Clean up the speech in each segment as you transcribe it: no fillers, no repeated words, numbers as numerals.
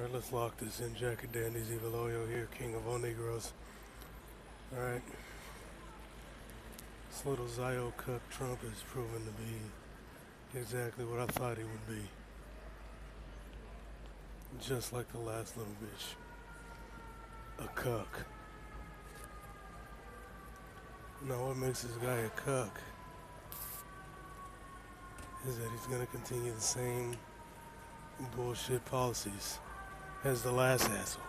Alright, let's lock this in. Jacket Dandy's Evil Oyo here, king of all Negroes. Alright, this little Zio cuck Trump has proven to be exactly what I thought he would be. Just like the last little bitch. A cuck. Now what makes this guy a cuck is that he's gonna continue the same bullshit policies as the last asshole.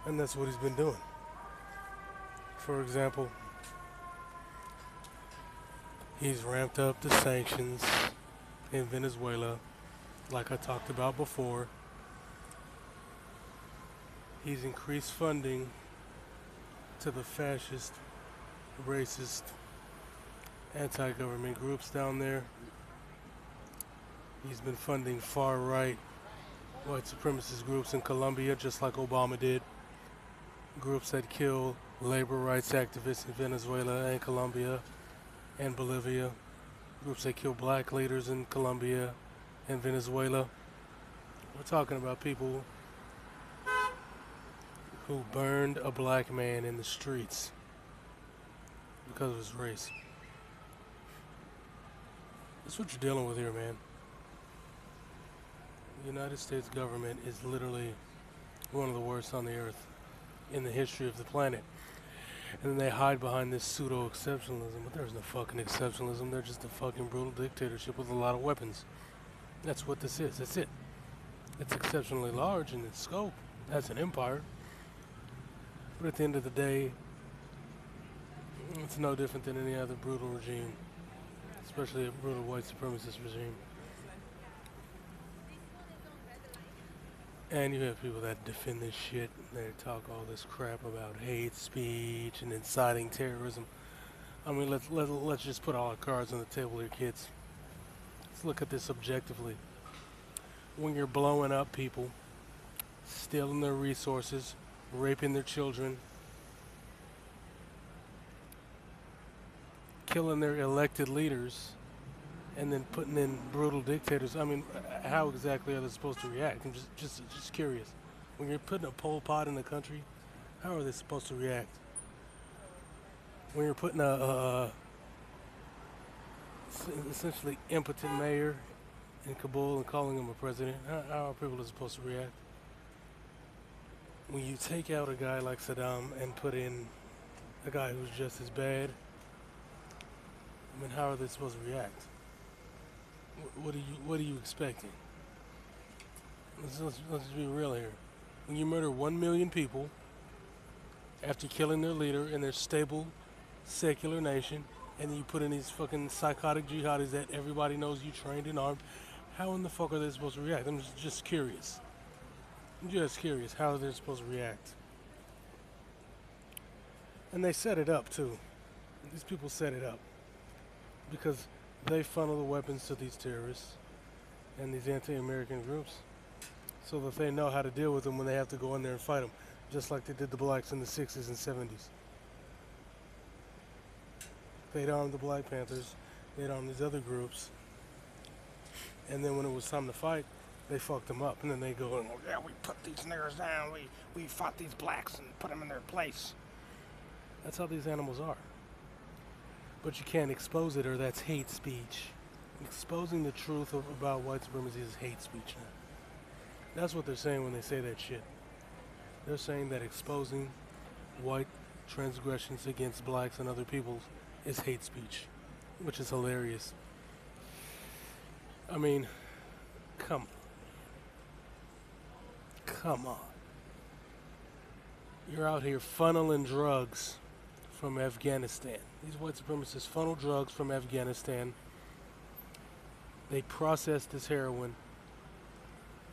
And that's what he's been doing. For example, he's ramped up the sanctions in Venezuela, like I talked about before. He's increased funding to the fascist, racist, anti-government groups down there. He's been funding far-right white supremacist groups in Colombia, just like Obama did. Groups that kill labor rights activists in Venezuela and Colombia and Bolivia. Groups that kill black leaders in Colombia and Venezuela. We're talking about people who burned a black man in the streets because of his race. That's what you're dealing with here, man. The United States government is literally one of the worst on the earth in the history of the planet. And then they hide behind this pseudo-exceptionalism, but there's no fucking exceptionalism. They're just a fucking brutal dictatorship with a lot of weapons. That's what this is. That's it. It's exceptionally large in its scope. That's an empire. But at the end of the day, it's no different than any other brutal regime, especially a brutal white supremacist regime. And you have people that defend this shit. They talk all this crap about hate speech and inciting terrorism. I mean, let's just put all our cards on the table here, kids. Let's look at this objectively. When you're blowing up people, stealing their resources, raping their children, killing their elected leaders, and then putting in brutal dictators. I mean, how exactly are they supposed to react? I'm just curious. When you're putting a Pol Pot in the country, how are they supposed to react? When you're putting a essentially impotent mayor in Kabul and calling him a president, how are people supposed to react? When you take out a guy like Saddam and put in a guy who's just as bad, I mean, how are they supposed to react? What are you expecting? Let's be real here. When you murder 1 million people after killing their leader in their stable, secular nation, and then you put in these fucking psychotic jihadis that everybody knows you trained and armed, how in the fuck are they supposed to react? I'm just curious. I'm just curious how they're supposed to react. And they set it up too. These people set it up because they funnel the weapons to these terrorists and these anti-American groups so that they know how to deal with them when they have to go in there and fight them, just like they did the blacks in the 60s and 70s. They'd arm the Black Panthers, they'd arm these other groups, and then when it was time to fight, they fucked them up, and then they go, oh, yeah, we put these niggers down, we fought these blacks and put them in their place. That's how these animals are. But you can't expose it, or that's hate speech. Exposing the truth about white supremacy is hate speech now. That's what they're saying when they say that shit. They're saying that exposing white transgressions against blacks and other peoples is hate speech, which is hilarious. I mean, come on. You're out here funneling drugs from Afghanistan. These white supremacists funnel drugs from Afghanistan. They process this heroin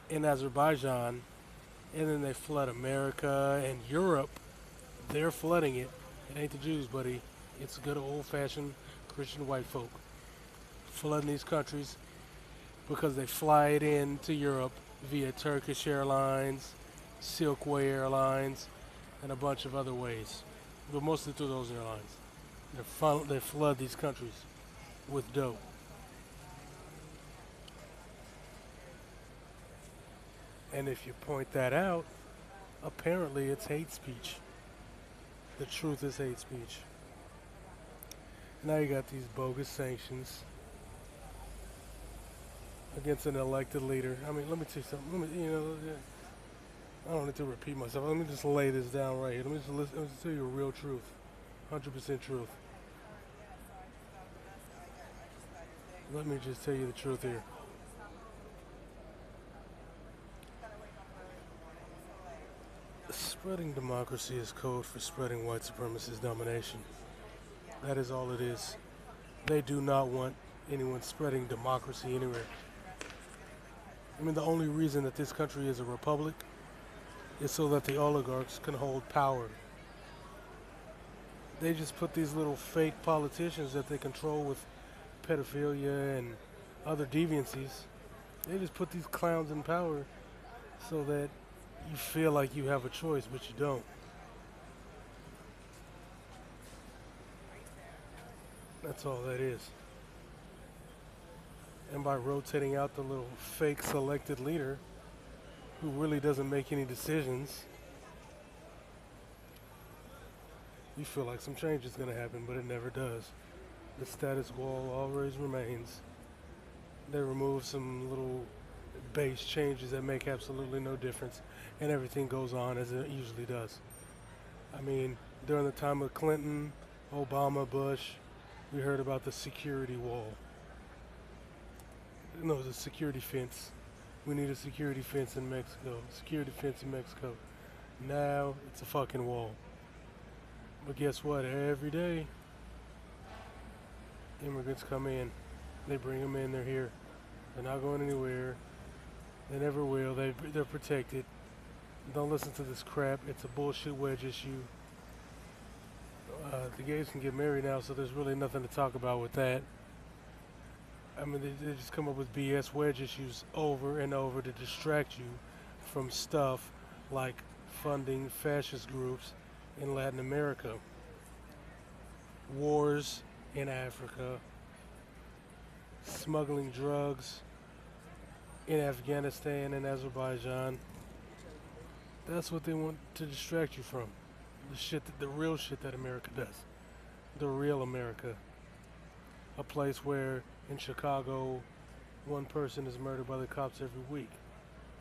in Azerbaijan, and then they flood America and Europe. They're flooding it. It ain't the Jews, buddy. It's good old-fashioned Christian white folk flooding these countries because they fly it into Europe via Turkish Airlines, Silkway Airlines, and a bunch of other ways. But mostly through those airlines. They flood these countries with dope. And if you point that out, apparently it's hate speech. The truth is hate speech. Now you got these bogus sanctions against an elected leader. I mean, let me tell you something. Let me, I don't need to repeat myself. Let me just lay this down right here. Let me just tell you a real truth, 100% truth. Let me just tell you the truth here. Spreading democracy is code for spreading white supremacist domination. That is all it is. They do not want anyone spreading democracy anywhere. I mean, the only reason that this country is a republic is so that the oligarchs can hold power. They just put these little fake politicians that they control with pedophilia and other deviancies. They just put these clowns in power so that you feel like you have a choice, but you don't. That's all that is. And by rotating out the little fake selected leader who really doesn't make any decisions, you feel like some change is going to happen, but it never does. The status quo always remains. They remove some little base changes that make absolutely no difference, and everything goes on as it usually does. I mean, during the time of Clinton, Obama, Bush, we heard about the security wall. No, the security fence. We need a security fence in Mexico. Security fence in Mexico. Now it's a fucking wall. But guess what? Every day, immigrants come in. They bring them in. They're here. They're not going anywhere. They never will. They're protected. Don't listen to this crap. It's a bullshit wedge issue. The gays can get married now, so there's really nothing to talk about with that. I mean, they just come up with BS wedge issues over and over to distract you from stuff like funding fascist groups in Latin America, wars in Africa, smuggling drugs in Afghanistan and Azerbaijan. That's what they want to distract you from. The real shit that America does. The real America. A place where in Chicago, one person is murdered by the cops every week.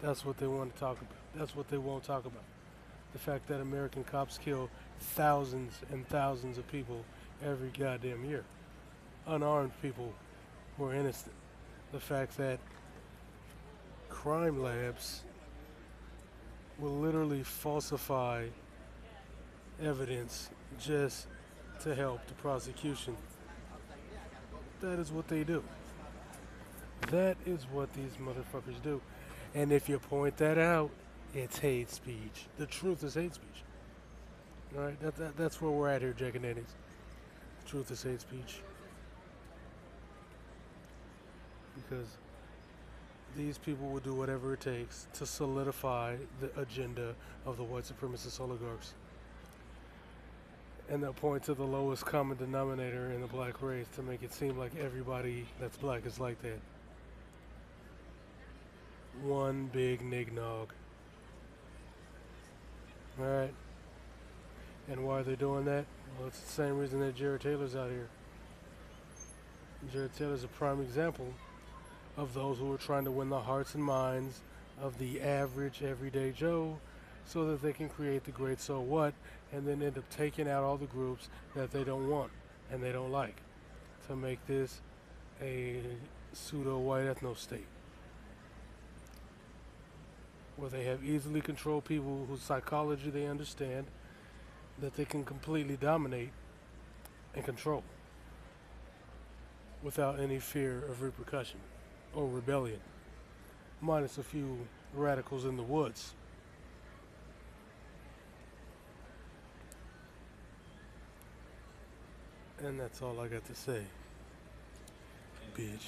That's what they want to talk about. That's what they won't talk about. The fact that American cops kill thousands and thousands of people every goddamn year. Unarmed people who are innocent. The fact that crime labs will literally falsify evidence just to help the prosecution. That is what they do. That is what these motherfuckers do. And if you point that out, it's hate speech. The truth is hate speech. All right, that's where we're at here, Jack and Danny's. Truth is hate speech. Because these people will do whatever it takes to solidify the agenda of the white supremacist oligarchs. And they'll point to the lowest common denominator in the black race to make it seem like everybody that's black is like that. One big nig-nog. Alright? And why are they doing that? Well, it's the same reason that Jared Taylor's out here. Jared Taylor's a prime example of those who are trying to win the hearts and minds of the average everyday Joe so that they can create the great so what and then end up taking out all the groups that they don't want and they don't like to make this a pseudo-white ethno-state where they have easily controlled people whose psychology they understand, that they can completely dominate and control without any fear of repercussion or rebellion, minus a few radicals in the woods. And that's all I got to say, bitch.